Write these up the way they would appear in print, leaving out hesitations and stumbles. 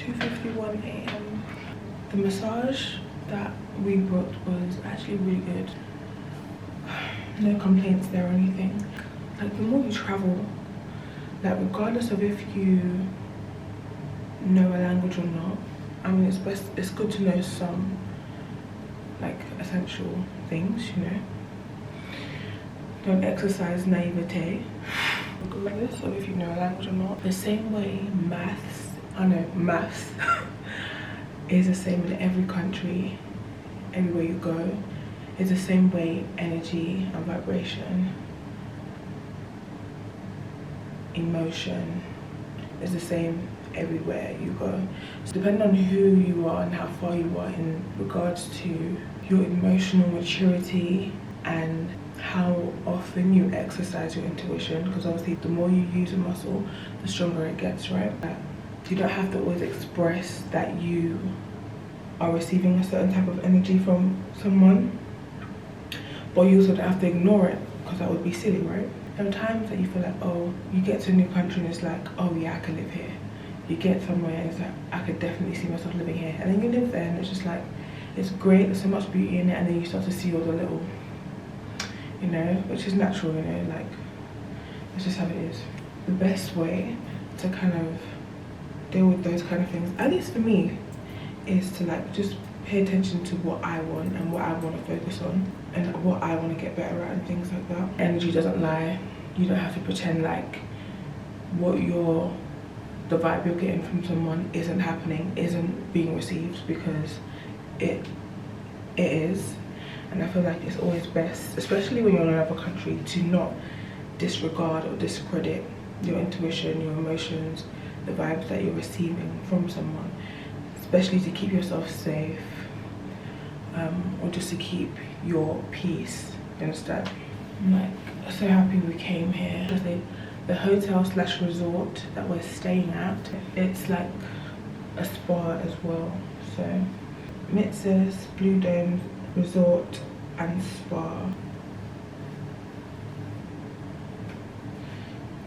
2:51 a.m. The massage that we booked was actually really good. No complaints there or anything. Like, the more you travel, like, regardless of if you know a language or not, I mean, it's good to know some like essential things, you know. Don't exercise naivete regardless of if you know a language or not. The same way maths is the same in every country, everywhere you go. It's the same way energy and vibration, emotion is the same everywhere you go. So depending on who you are and how far you are in regards to your emotional maturity and how often you exercise your intuition, because obviously the more you use a muscle, the stronger it gets, right? You don't have to always express that you are receiving a certain type of energy from someone, but you also don't have to ignore it, because that would be silly, right? There are times that you feel like, oh, you get to a new country and it's like, oh yeah, I can live here. You get somewhere and it's like, I could definitely see myself living here. And then you live there and it's just like, it's great, there's so much beauty in it, and then you start to see all the little, you know, which is natural, you know, like, it's just how it is. The best way to kind of deal with those kind of things, at least for me, is to like just pay attention to what I want and what I want to focus on and what I want to get better at and things like that. Energy doesn't lie. You don't have to pretend like the vibe you're getting from someone isn't happening, isn't being received, because it is. And I feel like it's always best, especially when you're in another country, to not disregard or discredit your intuition, your emotions, the vibes that you're receiving from someone, especially to keep yourself safe, or just to keep your peace, you understand? I'm like so happy we came here. The hotel / resort that we're staying at, it's like a spa as well. So Mitzvahs, Blue Domes Resort and Spa.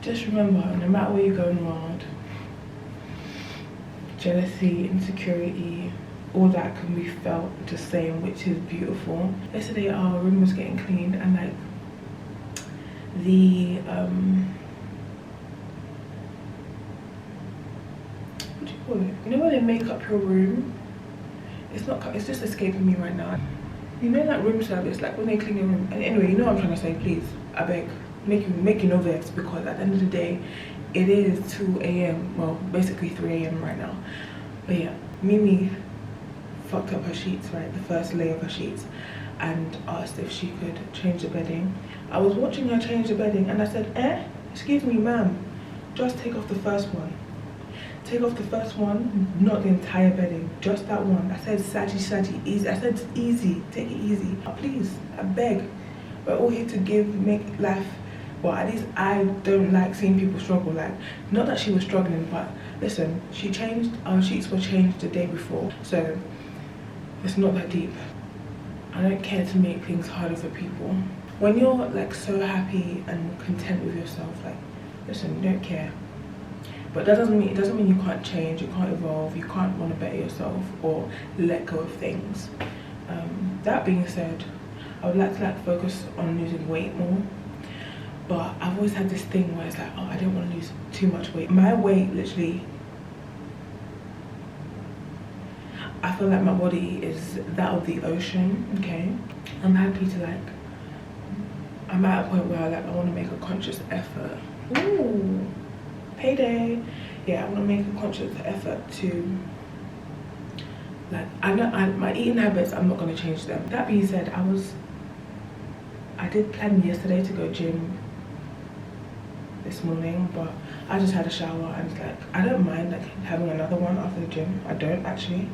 Just remember, no matter where you're going around, jealousy, insecurity, all that can be felt the same, which is beautiful. Yesterday our room was getting cleaned, and like the what do you call it? You know when they make up your room? It's just escaping me right now. You know, like room service, like when they clean your room. And anyway, you know what I'm trying to say, please, I beg, make you no vex, because at the end of the day, it is 2 a.m, well, basically 3 a.m. right now. But yeah, Mimi fucked up her sheets, right, the first layer of her sheets, and asked if she could change the bedding. I was watching her change the bedding and I said, excuse me, ma'am, just take off the first one. Take off the first one, not the entire bedding, just that one. I said saji, easy. I said easy, take it easy. Please, I beg. We're all here to make life, well, at least I don't like seeing people struggle. Like, not that she was struggling, but listen, our sheets were changed the day before, so it's not that deep. I don't care to make things harder for people. When you're like so happy and content with yourself, like, listen, you don't care. But it doesn't mean you can't change, you can't evolve, you can't want to better yourself or let go of things. That being said, I would like to focus on losing weight more. But I've always had this thing where it's like, oh, I don't want to lose too much weight. My weight, literally, I feel like my body is that of the ocean, okay? I'm happy to I'm at a point where I want to make a conscious effort. Ooh. Payday. Yeah, I want to make a conscious effort to my eating habits, I'm not going to change them. That being said, I did plan yesterday to go gym this morning, but I just had a shower and I don't mind having another one after the gym. I don't actually.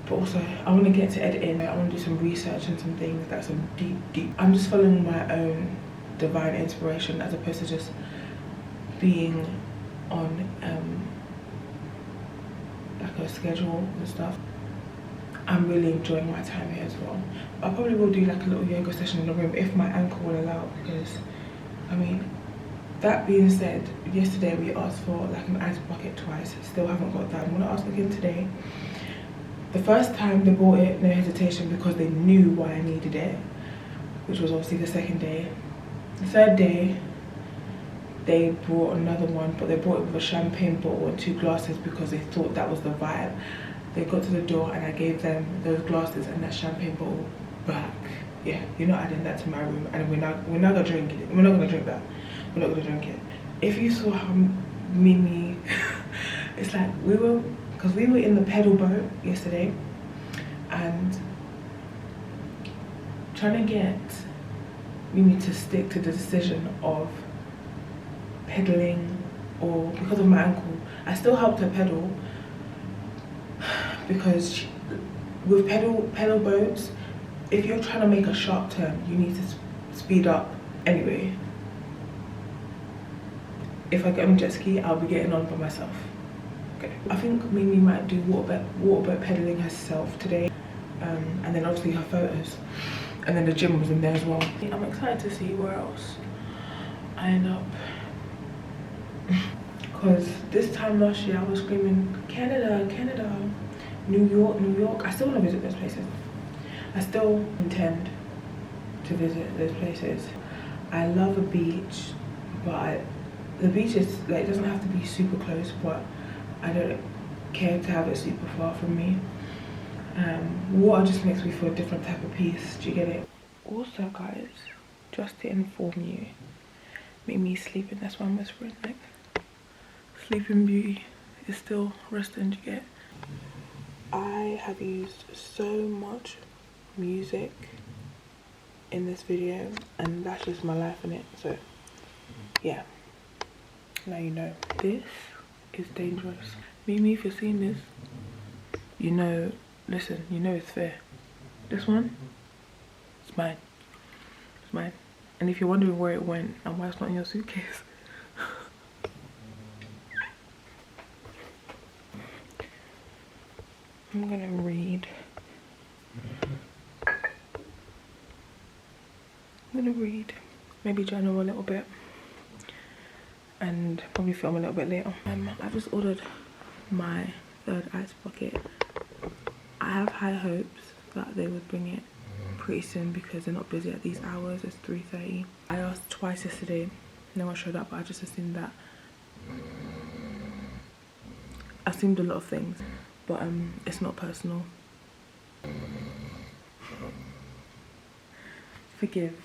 But also I want to get to editing. I want to do some research and some things, some deep. I'm just following my own divine inspiration as opposed to just being on a schedule and stuff. I'm really enjoying my time here as well. I probably will do a little yoga session in the room if my ankle will allow, because I mean, that being said, yesterday we asked for like an ice bucket twice. Still haven't got that. I'm gonna ask again today. The first time they bought it, no hesitation, because they knew why I needed it, which was obviously the second day. The third day, they brought another one, but they brought it with a champagne bottle and 2 glasses because they thought that was the vibe. They got to the door and I gave them those glasses and that champagne bottle back. Yeah, you're not adding that to my room, and we're not gonna drink it. We're not gonna drink that. We're not gonna drink it. If you saw how Mimi, it's like we were in the pedal boat yesterday and trying to get Mimi to stick to the decision of pedaling, or because of my ankle. I still helped her pedal because with pedal boats, if you're trying to make a sharp turn, you need to speed up. Anyway, if I get on jet ski, I'll be getting on by myself. Okay. I think Mimi might do waterboat pedaling herself today, and then obviously her photos, and then the gym was in there as well. I'm excited to see where else I end up, because this time last year I was screaming Canada, Canada, New York, New York. I still want to visit those places. I still intend to visit those places. I love a beach, but the beach is like, it doesn't have to be super close, but I don't care to have it super far from me. Water just makes me feel a different type of peace. Do you get it? Also, guys, just to inform you, Mimi's sleeping. That's why I'm whispering. Like, Sleeping Beauty is still resting. Do you get it? I have used so much music in this video, and that's just my life in it. So yeah, now you know. This is dangerous. Mimi, if you're seeing this, you know, listen, you know it's fair. This one, it's mine. It's mine. And if you're wondering where it went and why it's not in your suitcase, I'm gonna read. Maybe journal a little bit, and probably film a little bit later. I've just ordered my 3rd ice bucket. I have high hopes that they would bring it pretty soon because they're not busy at these hours. It's 3:30. I asked twice yesterday, no one showed up, but I just assumed that. I assumed a lot of things, but it's not personal. Forgive.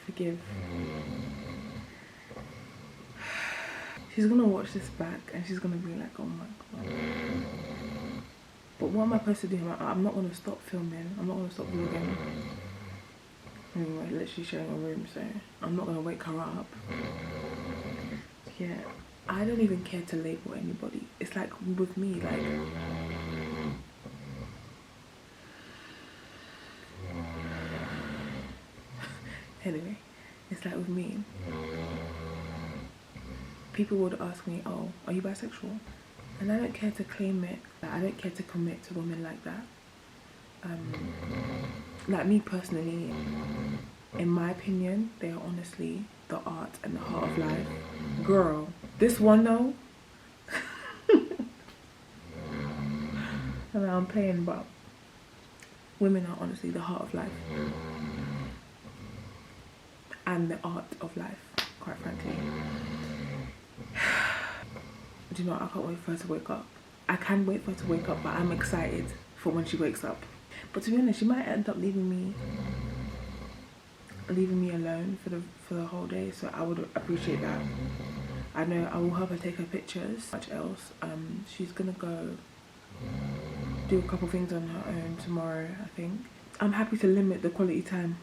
She's gonna watch this back and she's gonna be like, oh my god. But what am I supposed to do? I'm not gonna stop filming. I'm not gonna stop vlogging. I mean, we're literally sharing a room, so I'm not gonna wake her up. Yeah, I don't even care to label anybody. It's like with me, like, anyway, it's like with me, people would ask me, oh, are you bisexual? And I don't care to claim it. I don't care to commit to women like that. Like me personally, in my opinion, they are honestly the art and the heart of life. Girl, this one though, I know I'm playing, but women are honestly the heart of life. And the art of life, quite frankly. Do you know what? I can't wait for her to wake up. I can wait for her to wake up, but I'm excited for when she wakes up. But to be honest, she might end up leaving me alone for the whole day, so I would appreciate that. I know I will help her take her pictures. Much else. She's gonna go do a couple things on her own tomorrow, I think. I'm happy to limit the quality time.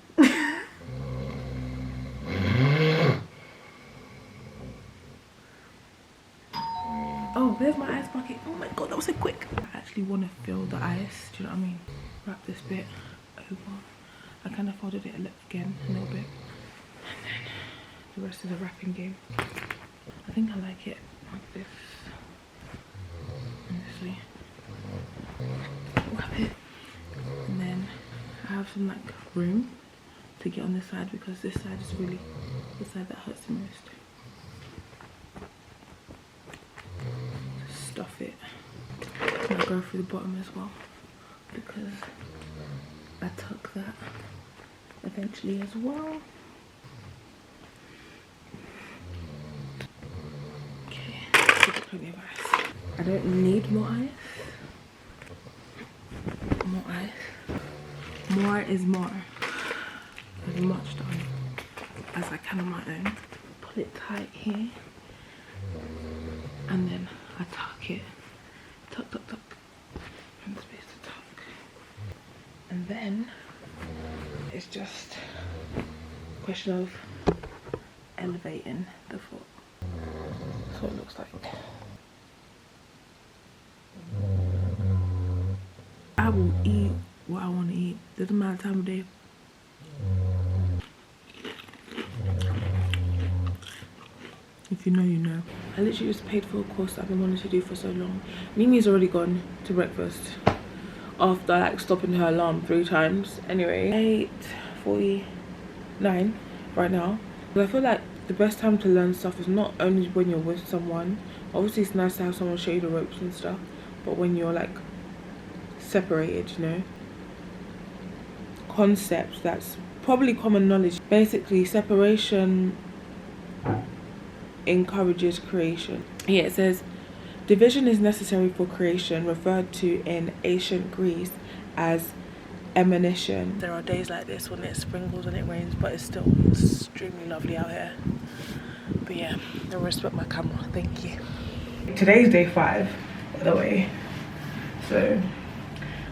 Oh, there's my ice bucket. Oh my god, that was so quick. I actually want to fill the ice, do you know what I mean? Wrap this bit over. I kind of folded it again a little bit. And then the rest is a wrapping game. I think I like it like this. Honestly. Wrap it. And then I have some like room to get on this side because this side is really the side that hurts the most. stuff it. And I'll go through the bottom as well, because I tuck that eventually as well. Okay, plenty of ice. I don't need more ice. More ice. More is more. As much done as I can on my own. Pull it tight here. And then I tuck it. Tuck, tuck, tuck. And space to tuck. And then it's just a question of elevating the foot. That's what it looks like. I will eat what I want to eat. Doesn't matter time of day. If you know, you know. I literally just paid for a course that I've been wanting to do for so long. Mimi's already gone to breakfast after like stopping her alarm 3 times. Anyway, 8:49 right now. But I feel like the best time to learn stuff is not only when you're with someone. Obviously it's nice to have someone show you the ropes and stuff, but when you're like separated, you know. Concepts that's probably common knowledge. Basically, separation encourages creation. Yeah, it says division is necessary for creation, referred to in ancient Greece as emanition. There are days like this when it sprinkles and it rains, but it's still extremely lovely out here. But yeah, I respect my camera, thank you. Today's day 5, by the way. So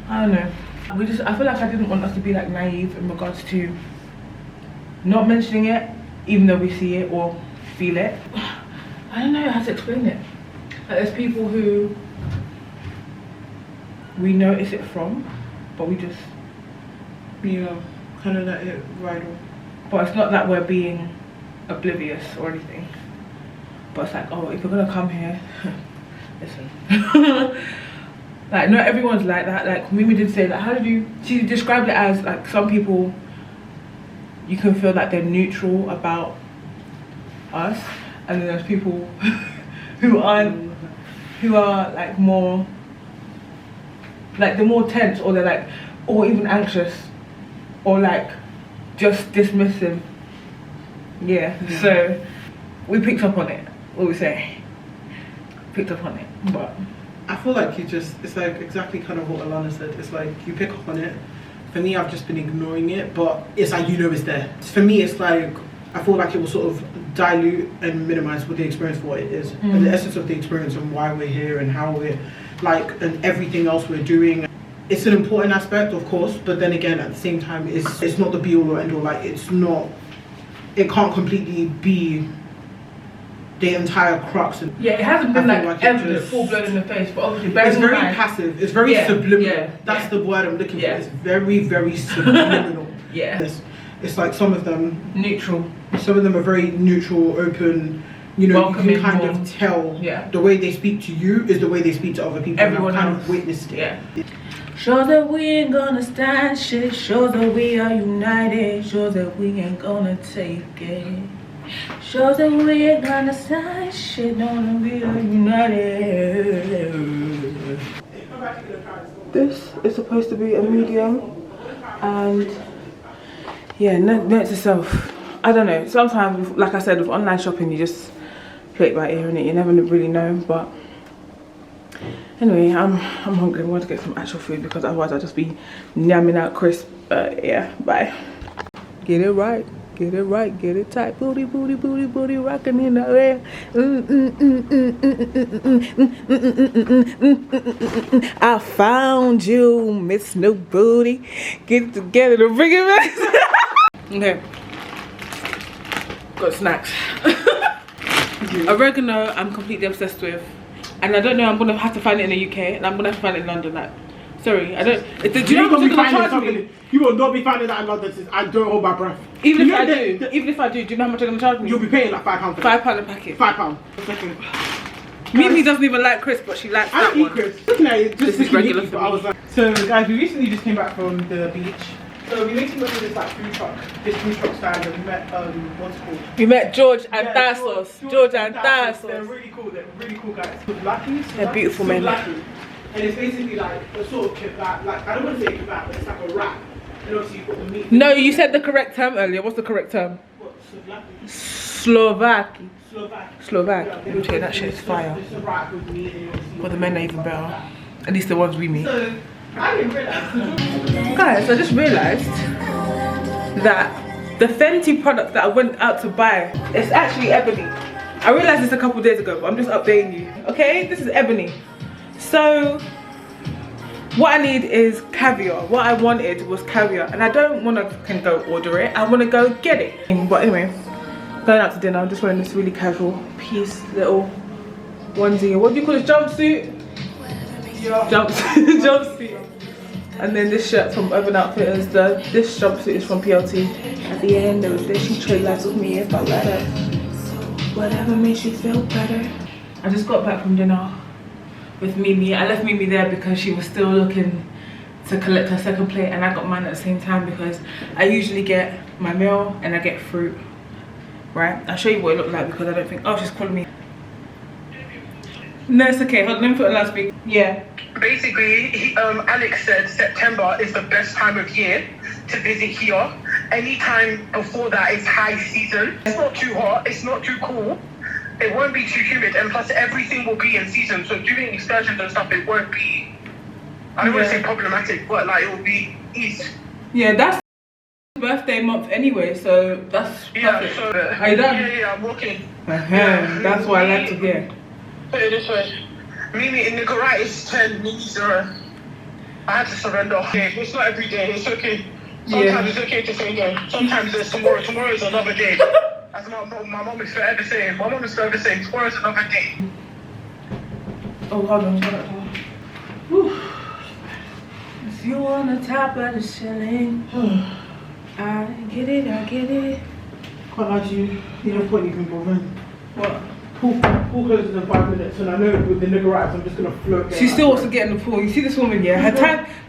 I don't know. I feel like I didn't want us to be like naive in regards to not mentioning it, even though we see it or feel it. I don't know how to explain it. Like, there's people who we notice it from, but we just, you know, kind of let it ride on. But it's not that we're being oblivious or anything. But it's like, oh, if we're gonna come here, listen. Like, not everyone's like that. Like, Mimi did say, like, how did you... She described it as, like, some people, you can feel like they're neutral about us. And then there's people who aren't, who are, like, more... Like, they're more tense, or they're, like, or even anxious. Or, like, just dismissive. Yeah. So, we picked up on it. What we say? Picked up on it. But... I feel like it's like exactly kind of what Olanna said. It's like you pick up on it. For me, I've just been ignoring it, but it's like, you know, it's there. For me, it's like, I feel like it will sort of dilute and minimize what the experience for what it is. And the essence of the experience and why we're here and how we're like, and everything else we're doing. It's an important aspect, of course, but then again, at the same time, it's not the be all or end all. Like, it can't completely be the entire crux. Yeah, it hasn't been like evident, full blown in the face, but obviously it's very passive. It's very subliminal. Yeah, that's the word I'm looking for. It's very, very subliminal. Yeah. It's like some of them neutral. Some of them are very neutral, open. You know, welcoming, you can kind of tell the way they speak to you is the way they speak to other people. Everyone kind of witnessed it. Yeah. Shows that we ain't gonna stand shit. Shows that we are united. Shows that we ain't gonna take it. Shows that we ain't gonna stand shit. Don't we are united. This is supposed to be a medium, and yeah, note to self. I don't know. Sometimes, like I said, with online shopping, you just play it by ear, innit? You never really know. But anyway, I'm hungry. I want to get some actual food because otherwise I'll just be yamming out crisp. But yeah, bye. Get it right. Get it right, get it tight, booty, booty, booty, booty, rocking in the air. I found you, Miss New Booty. Get it together to bring it back. Okay, got snacks. Oregano, I'm completely obsessed with, and I don't know. I'm gonna have to find it in the UK, and I'm gonna have to find it in London. Like, sorry, I don't. Do you know how much gonna charge me? You will not be finding that in London. I don't hold my breath. Even if I do, do you know how much they're gonna charge me? You'll be paying like £5. £5 a packet. £5. Mimi doesn't even like crisp, but she likes that one. Crisp. Looking at it, this is regular for me. I was like, so guys, we recently just came back from the beach. So we basically went to this like food truck stand, and we met what's it called? We met George and Yeah, Tassos. George and Tassos. They're really cool. They're really cool guys. Blackies. They're beautiful men. Blackies. And it's basically like a sort of kebab. Like I don't want to say kebab, but it's like a wrap. And obviously you've got the meat. No, you said the correct term earlier. What's the correct term? What? Slovaki. Slovak. Yeah, Okay, that shit is fire. It's a wrap with meat and obviously. But the men are even better. At least the ones we meet. So I didn't realize. Guys, I just realized that the Fenty product that I went out to buy is actually ebony. I realized this a couple days ago, but I'm just updating you. Okay, this is ebony. So what I need is caviar. What I wanted was caviar, and I don't want to go order it. I want to go get it. But anyway, going out to dinner. I'm just wearing this really casual piece, little onesie. What do you call it? Jumpsuit. Yeah. Jumpsuit. And then this shirt from Urban Outfitters. This jumpsuit is from PLT. At the end, there was this. She trade lights with me if I let her. Whatever makes you feel better. I just got back from dinner with Mimi. I left Mimi there because she was still looking to collect her second plate, and I got mine at the same time because I usually get my meal and I get fruit. Right? I'll show you what it looked like because I don't think. Oh, she's calling me. No, it's okay. Hold on, let me put it on loudspeaker. Yeah. Basically, Alex said September is the best time of year to visit here. Anytime before that is high season. It's not too hot, it's not too cool. It won't be too humid, and plus everything will be in season. So doing excursions and stuff, it won't be, I don't want to say problematic, but like it will be easy. Yeah, that's birthday month anyway, so that's perfect. Yeah, so Are you done? Yeah, I'm walking. That's what I like to hear. Put it this way. Mimi in Nicaragua is 10, Mimi 0. I had to surrender. Okay, it's not every day, it's okay. Sometimes it's okay to say no. Sometimes there's tomorrow. Tomorrow is another day. As my mom is forever saying. My mom is forever saying, tomorrow is another day. Oh, hold on. Whew. If you on the top of the ceiling, I get it. Can't lie to you. You don't point even bothering. What? Pool closes in 5 minutes, and I know with the nigger rights, I'm just gonna float. She still wants to get in the pool. You see this woman, yeah?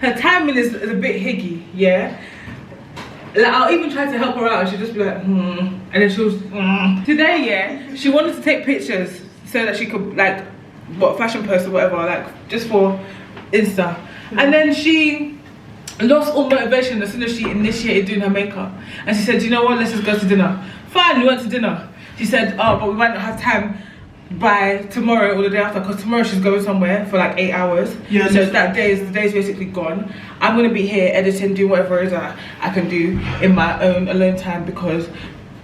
Her timing is a bit higgy, yeah? Like, I'll even try to help her out, and she'll just be like, and then she'll, Today, yeah, she wanted to take pictures so that she could, like, fashion post or whatever, like, just for Insta. And then she lost all motivation as soon as she initiated doing her makeup. And she said, do you know what, let's just go to dinner. Fine, we went to dinner. She said, oh, but we might not have time by tomorrow or the day after, because tomorrow she's going somewhere for like 8 hours. Yeah, so the day's basically gone. I'm gonna be here editing, doing whatever it is that I can do in my own alone time, because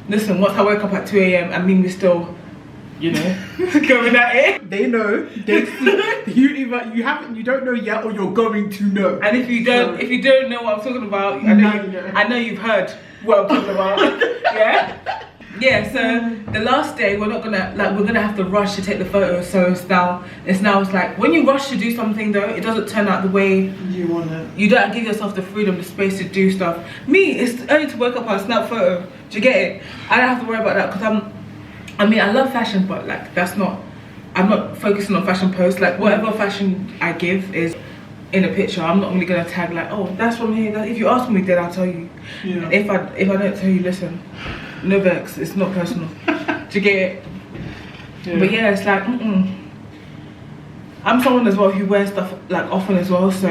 listen, once I wake up at 2 AM and Mimi's still, you know, going at it. They know. You don't know yet, or you're going to know. And if you don't know what I'm talking about, I know you've heard what I'm talking about. Yeah. Yeah, so the last day we're gonna have to rush to take the photos. So it's now like when you rush to do something though, it doesn't turn out the way you want it. You don't give yourself the freedom, the space to do stuff. Me, it's only to wake up and snap photo. Do you get it? I don't have to worry about that because I love fashion, but like I'm not focusing on fashion posts. Like whatever fashion I give is in a picture. I'm not really gonna tag like, oh, that's from here. If you ask me, then I'll tell you. Yeah. And if I don't tell you, listen. No vex, it's not personal. Do you get it? Yeah. But yeah, it's like, I'm someone as well who wears stuff like often as well, so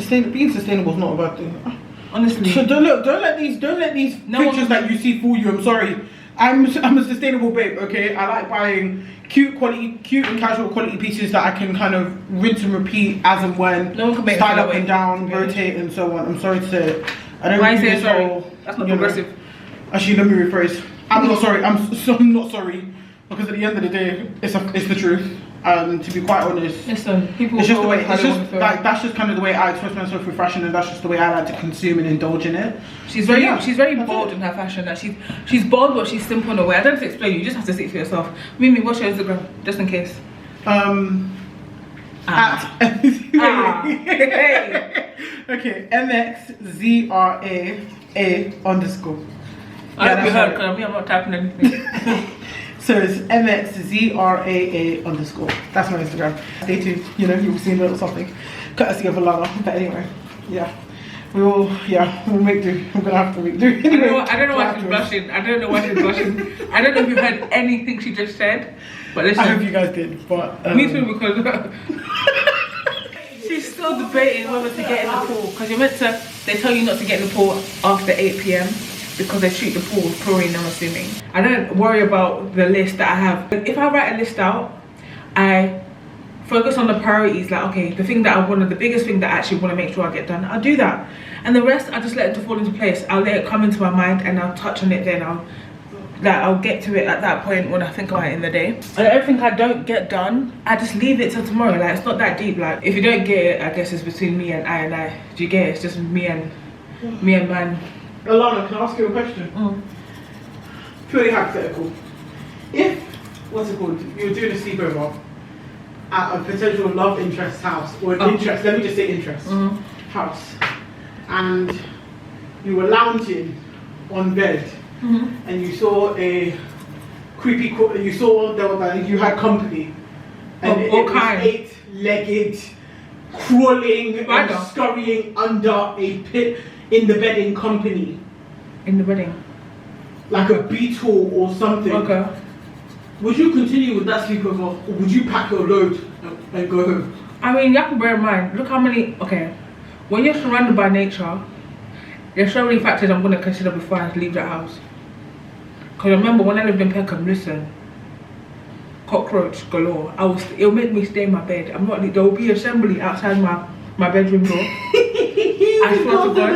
being sustainable is not a bad thing. Honestly. So don't let these pictures that you see fool you. I'm sorry. I'm a sustainable babe, okay? I like buying cute and casual quality pieces that I can kind of rinse and repeat as and when. No one can make style up and down, rotate and so on. I'm sorry to say it. I don't Why say sorry? That's not progressive. Actually, let me rephrase. I'm not sorry. I'm not sorry, because at the end of the day, it's the truth. To be quite honest, listen, people. It's just the way. It's just like that's just kind of the way I express myself through fashion, and that's just the way I like to consume and indulge in it. She's very bold in her fashion. Like she's bold, but she's simple in a way. I don't have to explain you. You just have to see it for yourself. Mimi, what's your Instagram, just in case? Okay, MXZRAA_. I hope you heard, because I'm not typing anything. So it's MXZRAA_. That's my Instagram. Stay tuned. You know, you'll see a little something courtesy of Olanna. But anyway, yeah. we'll make do. I'm gonna have to make do. Anyway, I don't know why she's blushing. I don't know why she's blushing. I don't know if you heard anything she just said, but listen. I hope you guys did, but me too, because she's still debating whether to get in the pool, because you're meant to. They tell you not to get in the pool after 8 p.m. because they treat the pool with chlorine, I'm assuming. I don't worry about the list that I have. If I write a list out, I focus on the priorities, like, okay, the thing that I want, the biggest thing that I actually want to make sure I get done, I'll do that. And the rest, I just let it to fall into place. I'll let it come into my mind and I'll touch on it then. I'll get to it at that point when I think about it in the day. And everything I don't get done, I just leave it till tomorrow. Like, it's not that deep. Like, if you don't get it, I guess it's between me and I. Do you get it? It's just me and man. Olanna, can I ask you a question? Purely hypothetical. If, what's it called, you were doing a sleepover at a potential love interest house, or an interest, let me just say interest, house, and you were lounging on bed, and you saw a creepy, you saw that you had company, and it was 8-legged, crawling and scurrying under a pit in the bedding company. In the bedding? Like a beetle or something. Okay. Would you continue with that sleepover, or would you pack your load and go home? I mean, you have to bear in mind, look how many, okay, when you're surrounded by nature, there's so many factors I'm going to consider before I leave that house. Because remember, when I lived in Peckham, listen, cockroach galore. It'll make me stay in my bed. There will be assembly outside my bedroom door. I swear to God.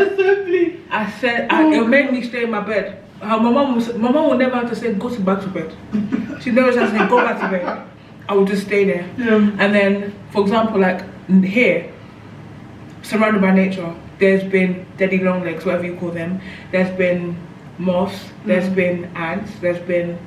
I said, it'll make me stay in my bed. My mom will never have to say, go back to bed. She never has to say, go back to bed. I will just stay there. And then, for example, like here, surrounded by nature, there's been daddy long legs, whatever you call them. There's been moths, there's been ants, there's been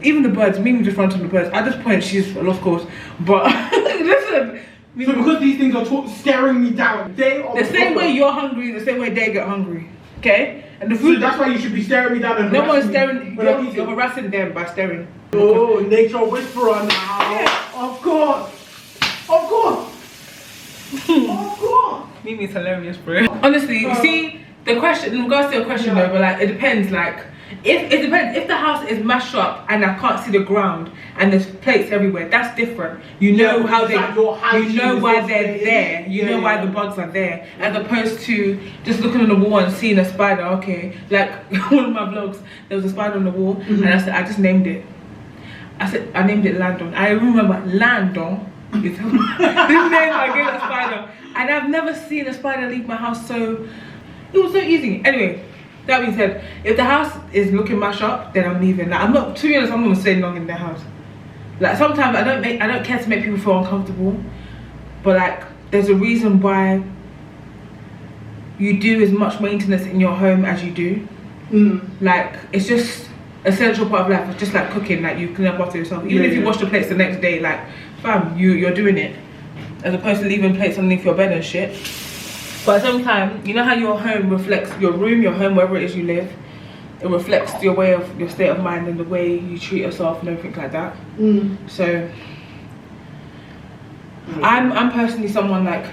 even the birds. Mimi just runs from the birds. At this point, she's a lost cause. But listen. So because these things are staring me down, the same way you're hungry, the same way they get hungry. Okay? And the food. So that's why you should be staring me down and no one's staring. You're harassing them by staring. Oh, nature whisperer now. Yeah. Of course. Of course. Of course. Mimi's hilarious, bro. Honestly, you see, the question, in regards to your question though, but like, it depends, like, it depends. If the house is mashed up and I can't see the ground and there's plates everywhere, that's different. You know how they, you know why they're there. You know why the bugs are there, as opposed to just looking on the wall and seeing a spider. Okay, like one of my vlogs, there was a spider on the wall, and I said I just named it. I named it Landon. I remember Landon. This name I gave a spider, and I've never seen a spider leave my house. So it was so easy. Anyway. That being said, if the house is looking mashed up, then I'm leaving. Like, I'm not, to be honest, I'm not staying long in the house. Like, sometimes I don't care to make people feel uncomfortable, but like, there's a reason why you do as much maintenance in your home as you do. Like, it's just an essential part of life. It's just like cooking. Like, you clean up after yourself. Even if you wash the plates the next day, like, fam, you're doing it, as opposed to leaving plates underneath your bed and shit. But at the same time, you know how your home reflects your room, your home, wherever it is you live. It reflects your way of, your state of mind and the way you treat yourself and everything like that. So I'm personally someone like,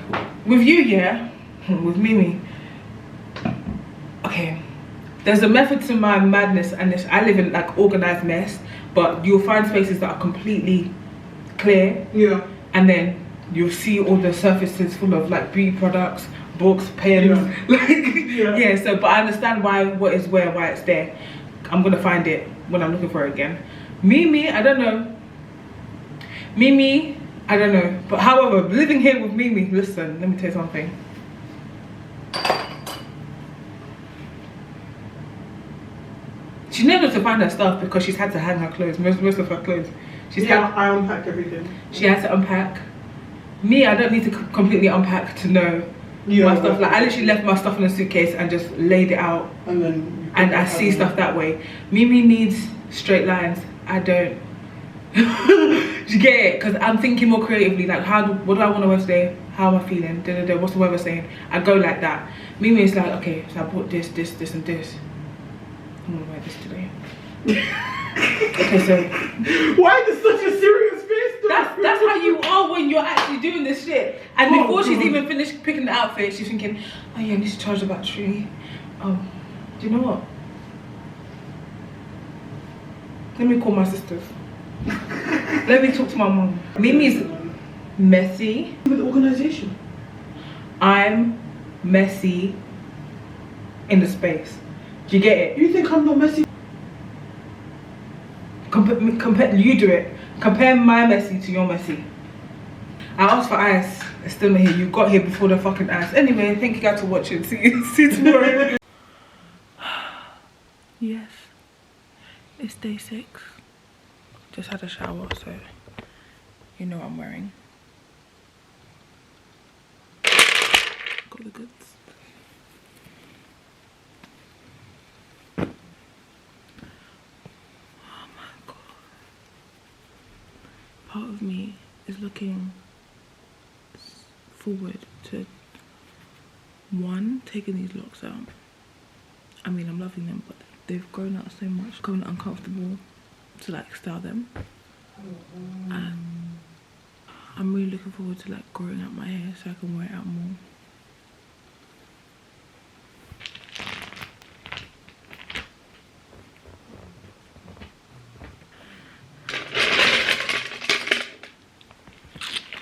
with you, yeah, with Mimi. Okay, there's a method to my madness, and this, I live in like organized mess, but you'll find spaces that are completely clear. Yeah. And then you'll see all the surfaces full of like beauty products, books, pens, so but I understand what is where, why it's there. I'm gonna find it when I'm looking for it again. Mimi, I don't know. Mimi, I don't know. But however, living here with Mimi, listen, let me tell you something. She knows to find her stuff because she's had to hang her clothes, most of her clothes. I unpacked everything. She had to unpack. Me, I don't need to completely unpack to know my stuff. Like, I literally left my stuff in a suitcase and just laid it out, and I see stuff that way. Mimi needs straight lines. I don't. Do you get it? Because I'm thinking more creatively. Like, what do I want to wear today? How am I feeling? What's the weather saying? I go like that. Mimi is like, okay, so I bought this, and this. I'm gonna wear this today. Okay, so why is this such a serious face? That's how you are when you're actually she's doing this shit. And before she's even finished picking the outfit, she's thinking, oh yeah, I need to charge the battery. Do you know what? Let me call my sisters. Let me talk to my mom. Mimi's messy. With the organisation. I'm messy in the space. Do you get it? You think I'm not messy? You do it. Compare my messy to your messy. I asked for ice. It's still not here. You got here before the fucking ice. Anyway, thank you guys for watching. See you tomorrow. Yes. It's day 6. Just had a shower, so you know what I'm wearing. Got the goods. Oh my god. Part of me is looking forward to 1, taking these locks out. I mean, I'm loving them, but they've grown out so much, becoming uncomfortable to like style them. And I'm really looking forward to like growing out my hair so I can wear it out more.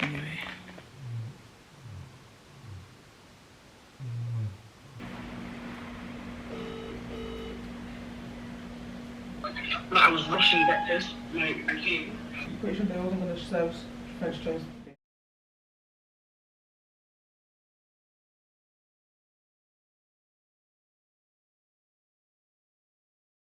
Anyway. I was rushing breakfast, like, I came. Pretty sure they wasn't gonna serve French toast.